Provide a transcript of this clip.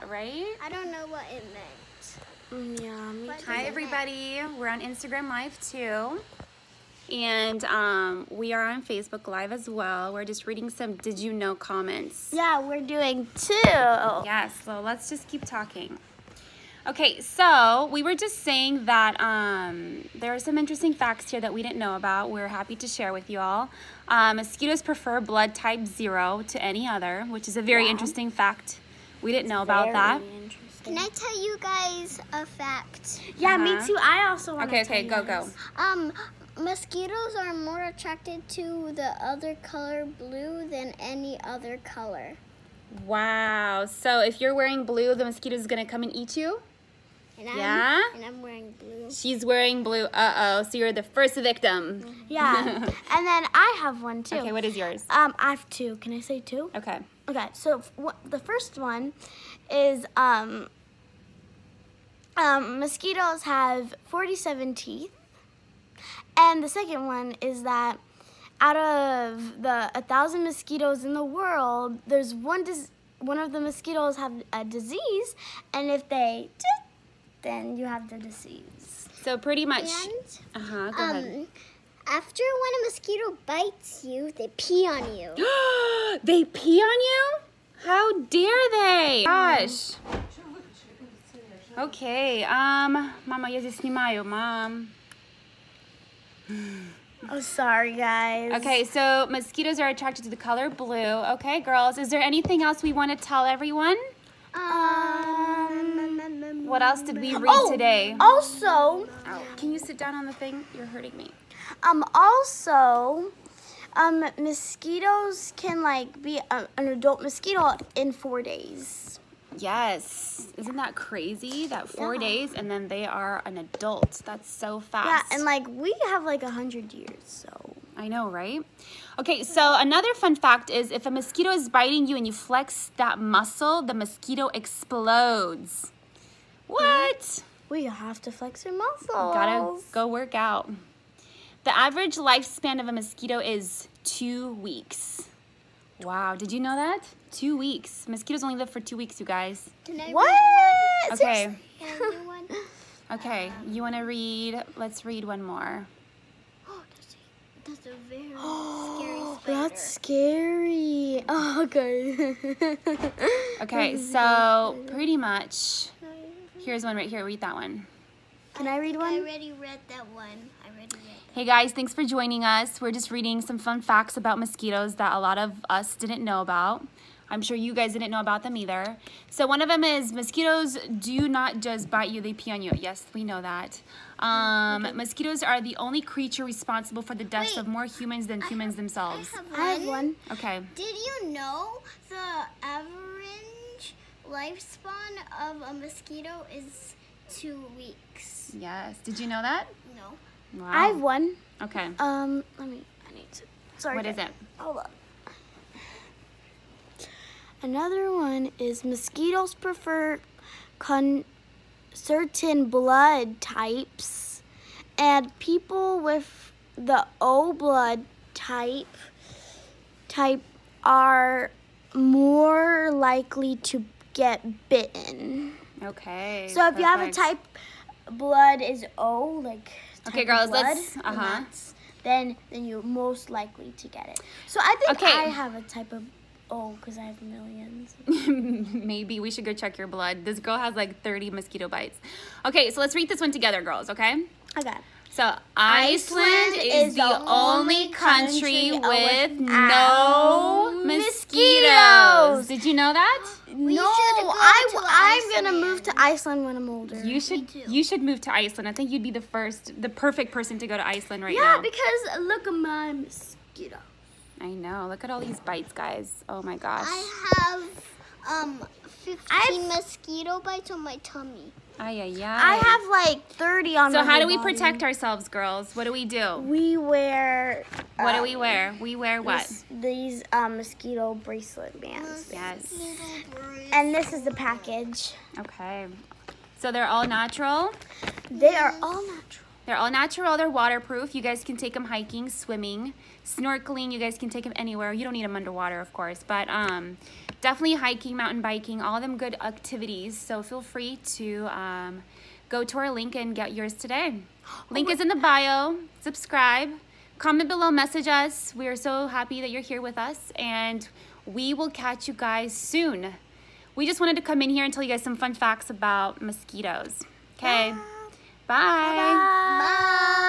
Right? I don't know what it meant. Yeah, me too. Hi everybody, we're on Instagram Live too. And we are on Facebook Live as well. We're just reading some did you know comments. Yeah, we're doing 2. Yes, so let's just keep talking. Okay, so we were just saying that there are some interesting facts here that we didn't know about. We're happy to share with you all. Mosquitoes prefer blood type 0 to any other, which is a very interesting fact. We didn't know about that. Can I tell you guys a fact? Yeah, me too. I also want to Okay, go. Mosquitoes are more attracted to the other color blue than any other color. Wow. So if you're wearing blue, the mosquito is going to come and eat you? And I'm I'm wearing blue. She's wearing blue. Uh-oh. So you're the first victim. Yeah. And then I have one too. Okay, what is yours? I have 2. Can I say 2? Okay. Okay, so the first one is mosquitoes have 47 teeth. And the second one is that out of the 1,000 mosquitoes in the world, there's one of the mosquitoes have a disease, and if they then you have the disease. So pretty much. And Go ahead. after when a mosquito bites you, they pee on you. They pee on you? How dare they? Gosh. Okay. Mama, я здесь снимаю, Mom. Oh, sorry, guys. Okay, so mosquitoes are attracted to the color blue. Okay, girls, is there anything else we want to tell everyone? What else did we read today? Also, Can you sit down on the thing? You're hurting me. Mosquitoes can be an adult mosquito in 4 days. Yes. Isn't that crazy? That 4 days and then they are an adult. That's so fast. Yeah, and we have 100 years, so. I know, right? Okay, so another fun fact is if a mosquito is biting you and you flex that muscle, the mosquito explodes. What? We have to flex our muscles. Gotta go work out. The average lifespan of a mosquito is 2 weeks. Wow, did you know that? 2 weeks. Mosquitoes only live for 2 weeks, you guys. Can I What? Okay. Can I do one? Okay, you want to read? Let's read one more. That's a very scary spider. That's scary. Oh, okay. Okay, so pretty much, here's one right here. Read that one. Can I read I one? already read that one. Hey guys, thanks for joining us. We're just reading some fun facts about mosquitoes that a lot of us didn't know about. I'm sure you guys didn't know about them either. So one of them is mosquitoes do not just bite you, they pee on you. Yes, we know that. Mosquitoes are the only creature responsible for the deaths of more humans than humans themselves. I have one. Okay. Did you know the average lifespan of a mosquito is 2 weeks? Yes. Did you know that? No. Wow. I have one. Okay. I need to. Sorry. What is it? Hold up. Another one is mosquitoes prefer certain blood types, and people with the O blood type are more likely to get bitten. Okay. So if you have a perfect. type blood is O, Okay, type girls, of blood, let's then you're most likely to get it. So I think Okay. I have a type of O because I have millions. Maybe we should go check your blood. This girl has 30 mosquito bites. Okay, so let's read this one together, girls, okay? Okay. So, Iceland is the only country with no mosquitoes. Did you know that? I'm gonna move to Iceland when I'm older. You should move to Iceland. I think you'd be the perfect person to go to Iceland right now. Yeah, because look at my mosquito. I know. Look at all these bites, guys. Oh my gosh. I have 15 mosquito bites on my tummy. Ay, ay, ay. I have 30 on my So how do we body. protect ourselves, girls? What do we do? We wear. What do we wear? We wear what? These mosquito bracelet bands. Yes. And this is the package. Okay. So they're all natural? They are all natural. They're all natural. They're waterproof. You guys can take them hiking, swimming, snorkeling. You guys can take them anywhere. You don't need them underwater, of course. But definitely hiking, mountain biking, all them good activities. So feel free to go to our link and get yours today. Link is in the bio. Subscribe. Comment below, message us. We are so happy that you're here with us, and we will catch you guys soon. We just wanted to come in here and tell you guys some fun facts about mosquitoes. Okay, bye. Bye.